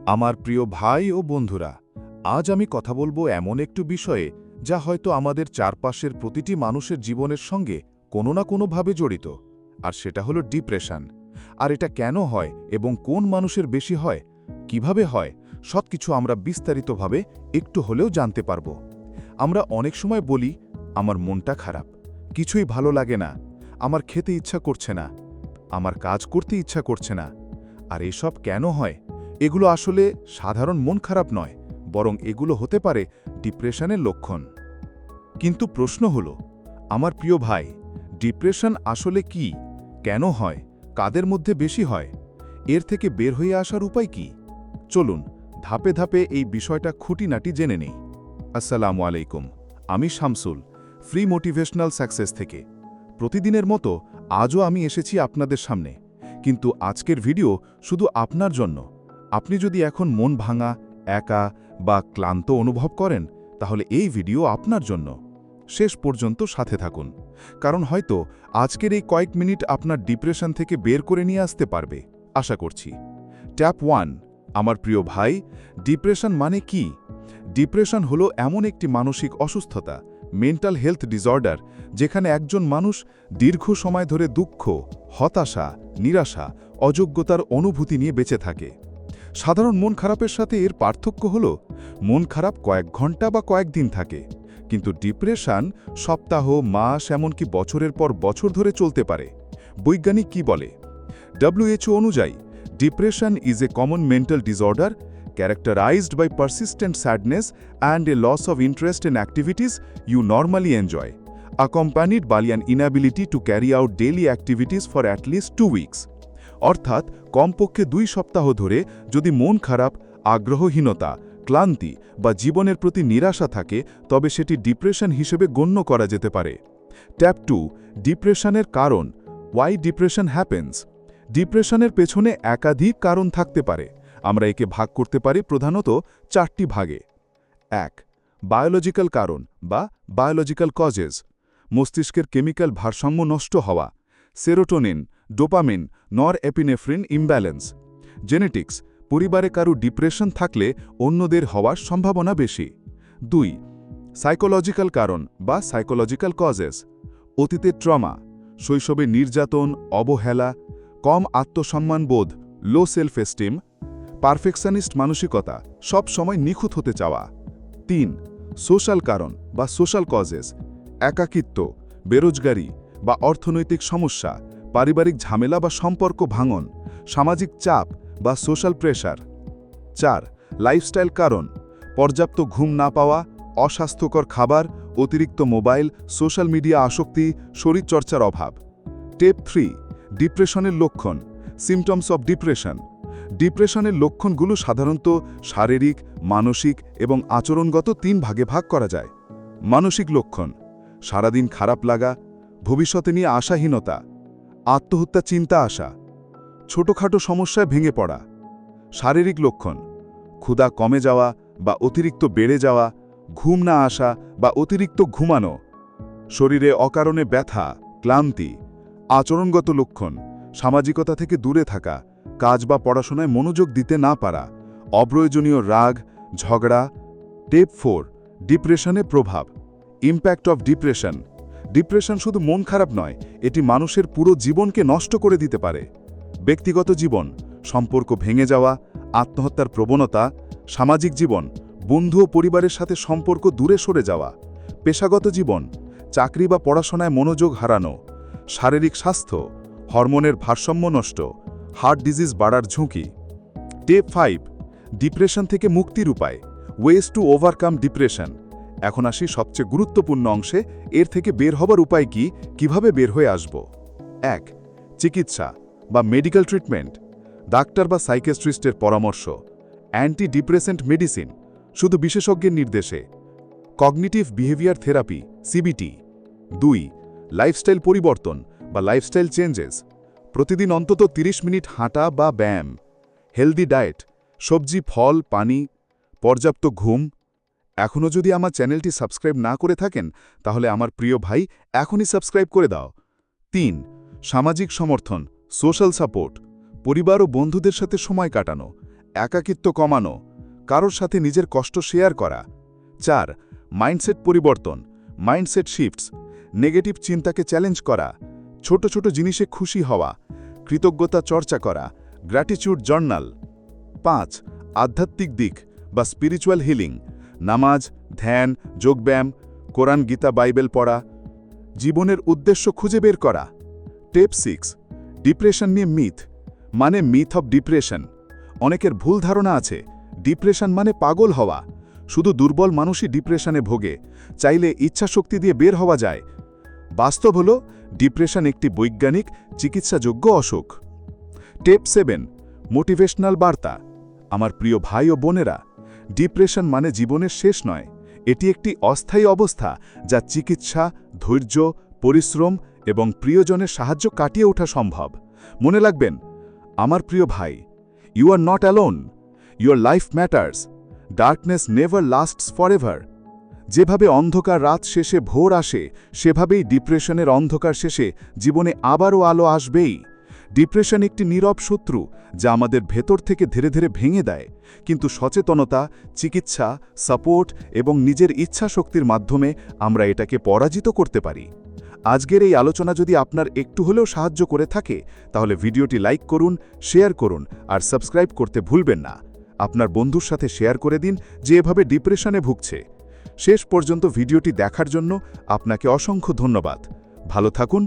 আমার প্রিয় ভাই ও বন্ধুরা, আজ আমি কথা বলবো এমন একটু বিষয়ে যা হয়তো আমাদের চারপাশের প্রতিটি মানুষের জীবনের সঙ্গে কোনো না কোনোভাবে জড়িত, আর সেটা হলো ডিপ্রেশন। আর এটা কেন হয় এবং কোন মানুষের বেশি হয়, কিভাবে হয়, সবকিছু আমরা বিস্তারিতভাবে একটু হলেও জানতে পারব। আমরা অনেক সময় বলি, আমার মনটা খারাপ, কিছুই ভালো লাগে না, আমার খেতে ইচ্ছা করছে না, আমার কাজ করতে ইচ্ছা করছে না। আর এসব কেন হয়? এগুলো আসলে সাধারণ মন খারাপ নয়, বরং এগুলো হতে পারে ডিপ্রেশনের লক্ষণ। কিন্তু প্রশ্ন হলো, আমার প্রিয় ভাই, ডিপ্রেশন আসলে কি, কেন হয়, কাদের মধ্যে বেশি হয়, এর থেকে বের হয়ে আসার উপায় কি? চলুন ধাপে ধাপে এই বিষয়টা খুঁটিনাটি জেনে নেই। আসসালামু আলাইকুম, আমি শামসুল, ফ্রি মোটিভেশনাল সাকসেস থেকে। প্রতিদিনের মতো আজও আমি এসেছি আপনাদের সামনে, কিন্তু আজকের ভিডিও শুধু আপনার জন্য। আপনি যদি এখন মন ভাঙা, একা বা ক্লান্ত অনুভব করেন, তাহলে এই ভিডিও আপনার জন্য। শেষ পর্যন্ত সাথে থাকুন, কারণ হয়তো আজকের এই কয়েক মিনিট আপনার ডিপ্রেশন থেকে বের করে নিয়ে আসতে পারবে, আশা করছি। ট্যাপ 1। আমার প্রিয় ভাই, ডিপ্রেশন মানে কি? ডিপ্রেশন হলো এমন একটি মানসিক অসুস্থতা, মেন্টাল হেলথ ডিসঅর্ডার, যেখানে একজন মানুষ দীর্ঘ সময় ধরে দুঃখ, হতাশা, নিরাশা, অযোগ্যতার অনুভূতি নিয়ে বেঁচে থাকে। সাধারণ মন খারাপের সাথে এর পার্থক্য হল, মন খারাপ কয়েক ঘন্টা বা কয়েকদিন থাকে, কিন্তু ডিপ্রেশন সপ্তাহ, মাস, এমনকি বছরের পর বছর ধরে চলতে পারে। বৈজ্ঞানিক কি বলে? WHO অনুযায়ী, depression is a common mental disorder characterized by persistent sadness and a loss of interest in activities you normally enjoy, accompanied by an inability to carry out daily activities for at least 2 weeks. অর্থাৎ কমপক্ষে 2 সপ্তাহ ধরে যদি মন খারাপ, আগ্রহহীনতা, ক্লান্তি বা জীবনের প্রতি নিরাশা থাকে, তবে সেটি ডিপ্রেশন হিসেবে গণ্য করা যেতে পারে। ট্যাপ 2। ডিপ্রেশনের কারণ, ওয়াই ডিপ্রেশন হ্যাপেন্স। ডিপ্রেশনের পেছনে একাধিক কারণ থাকতে পারে। আমরা একে ভাগ করতে পারি প্রধানত 4টি ভাগে। 1. বায়োলজিক্যাল কারণ বা বায়োলজিক্যাল কজেস। মস্তিষ্কের কেমিক্যাল ভারসাম্য নষ্ট হওয়া, সেরোটোনিন, ডোপামিন, নর এপিনেফ্রিন ইমব্যালেন্স। জেনেটিক্স, পরিবারে কারো ডিপ্রেশন থাকলে অন্যদের হওয়ার সম্ভাবনা বেশি। 2. সাইকোলজিক্যাল কারণ বা সাইকোলজিক্যাল কজেস। অতীতের ট্রমা, শৈশবে নির্যাতন, অবহেলা, কম আত্মসম্মানবোধ, লো সেলফ এস্টিম, পারফেকশনিস্ট মানসিকতা, সব সময় নিখুঁত হতে চাওয়া। 3. সোশ্যাল কারণ বা সোশ্যাল কজেস। একাকিত্ব, বেরোজগারি বা অর্থনৈতিক সমস্যা, পারিবারিক ঝামেলা বা সম্পর্ক ভাঙন, সামাজিক চাপ বা সোশ্যাল প্রেশার। 4. লাইফস্টাইল কারণ, পর্যাপ্ত ঘুম না পাওয়া, অস্বাস্থ্যকর খাবার, অতিরিক্ত মোবাইল, সোশ্যাল মিডিয়া আসক্তি, শরীরচর্চার অভাব। টেপ 3. ডিপ্রেশনের লক্ষণ, সিমটমস অব ডিপ্রেশন। ডিপ্রেশনের লক্ষণগুলো সাধারণত শারীরিক, মানসিক এবং আচরণগত 3 ভাগে ভাগ করা যায়। মানসিক লক্ষণ, সারাদিন খারাপ লাগা, ভবিষ্যতে নিয়ে আশাহীনতা, আত্মহত্যা চিন্তা আসা, ছোটখাটো সমস্যায় ভেঙে পড়া। শারীরিক লক্ষণ, ক্ষুধা কমে যাওয়া বা অতিরিক্ত বেড়ে যাওয়া, ঘুম না আসা বা অতিরিক্ত ঘুমানো, শরীরে অকারণে ব্যথা, ক্লান্তি। আচরণগত লক্ষণ, সামাজিকতা থেকে দূরে থাকা, কাজ বা পড়াশোনায় মনোযোগ দিতে না পারা, অপ্রয়োজনীয় রাগ, ঝগড়া। টেপ 4. ডিপ্রেশনের প্রভাব, ইম্প্যাক্ট অফ ডিপ্রেশন। ডিপ্রেশন শুধু মন খারাপ নয়, এটি মানুষের পুরো জীবনকে নষ্ট করে দিতে পারে। ব্যক্তিগত জীবন, সম্পর্ক ভেঙে যাওয়া, আত্মহত্যার প্রবণতা। সামাজিক জীবন, বন্ধু ও পরিবারের সাথে সম্পর্ক দূরে সরে যাওয়া। পেশাগত জীবন, চাকরি বা পড়াশোনায় মনোযোগ হারানো। শারীরিক স্বাস্থ্য, হরমোনের ভারসাম্য নষ্ট, হার্ট ডিজিজ বাড়ার ঝুঁকি। টেপ 5. ডিপ্রেশন থেকে মুক্তির উপায়, ওয়েজ টু ওভারকাম ডিপ্রেশন। এখন আসি সবচেয়ে গুরুত্বপূর্ণ অংশে, এর থেকে বের হবার উপায় কি, কিভাবে বের হয়ে আসব। 1. চিকিৎসা বা মেডিকেল ট্রিটমেন্ট, ডাক্তার বা সাইকিয়াট্রিস্টের পরামর্শ। অ্যান্টি ডিপ্রেসেন্ট মেডিসিন, শুধু বিশেষজ্ঞের নির্দেশে। Cognitive behaviour therapy, CBT. 2. Lifestyle পরিবর্তন বা লাইফস্টাইল চেঞ্জেস, প্রতিদিন অন্তত 30 মিনিট হাঁটা বা ব্যায়াম। হেলদি ডায়েট, সবজি, ফল, পানি, পর্যাপ্ত ঘুম। এখনও যদি আমার চ্যানেলটি সাবস্ক্রাইব না করে থাকেন, তাহলে আমার প্রিয় ভাই এখনই সাবস্ক্রাইব করে দাও। 3. সামাজিক সমর্থন, সোশ্যাল সাপোর্ট, পরিবার ও বন্ধুদের সাথে সময় কাটানো, একাকিত্ব কমানো, কারোর সাথে নিজের কষ্ট শেয়ার করা। 4. মাইন্ডসেট পরিবর্তন, মাইন্ডসেট শিফটস, নেগেটিভ চিন্তাকে চ্যালেঞ্জ করা, ছোট ছোট জিনিসে খুশি হওয়া, কৃতজ্ঞতা চর্চা করা, গ্র্যাটিটিউড জার্নাল। 5. আধ্যাত্মিক দিক বা স্পিরিচুয়াল হিলিং, নামাজ, ধ্যান, যোগব্যায়াম, কোরআন, গীতা, বাইবেল পড়া, জীবনের উদ্দেশ্য খুঁজে বের করা। টেপ 6. ডিপ্রেশন নিয়ে মিথ, মানে মিথ অব ডিপ্রেশন। অনেকের ভুল ধারণা আছে ডিপ্রেশন মানে পাগল হওয়া, শুধু দুর্বল মানুষই ডিপ্রেশনে ভোগে, চাইলে ইচ্ছাশক্তি দিয়ে বের হওয়া যায়। বাস্তব হল ডিপ্রেশন একটি বৈজ্ঞানিক চিকিৎসাযোগ্য অসুখ। টেপ 7. মোটিভেশনাল বার্তা। আমার প্রিয় ভাই ও বোনেরা, ডিপ্রেশন মানে জীবনের শেষ নয়, এটি একটি অস্থায়ী অবস্থা যা চিকিৎসা, ধৈর্য, পরিশ্রম এবং প্রিয়জনের সাহায্য কাটিয়ে ওঠা সম্ভব। মনে রাখবেন, আমার প্রিয় ভাই, you are not alone, your life matters, darkness never lasts forever. যেভাবে অন্ধকার রাত শেষে ভোর আসে, সেভাবেই ডিপ্রেশনের অন্ধকার শেষে জীবনে আবারও আলো আসবেই। ডিপ্রেশন একটি নীরব শত্রু যা আমাদের ভেতর থেকে ধীরে ধীরে ভেঙে দেয়, কিন্তু সচেতনতা, চিকিৎসা, সাপোর্ট এবং নিজের ইচ্ছাশক্তির মাধ্যমে আমরা এটাকে পরাজিত করতে পারি। আজকের এই আলোচনা যদি আপনার একটু হলেও সাহায্য করে থাকে, তাহলে ভিডিওটি লাইক করুন, শেয়ার করুন আর সাবস্ক্রাইব করতে ভুলবেন না। আপনার বন্ধুর সাথে শেয়ার করে দিন যে এভাবে ডিপ্রেশনে ভুগছে। শেষ পর্যন্ত ভিডিওটি দেখার জন্য আপনাকে অসংখ্য ধন্যবাদ। ভালো থাকুন।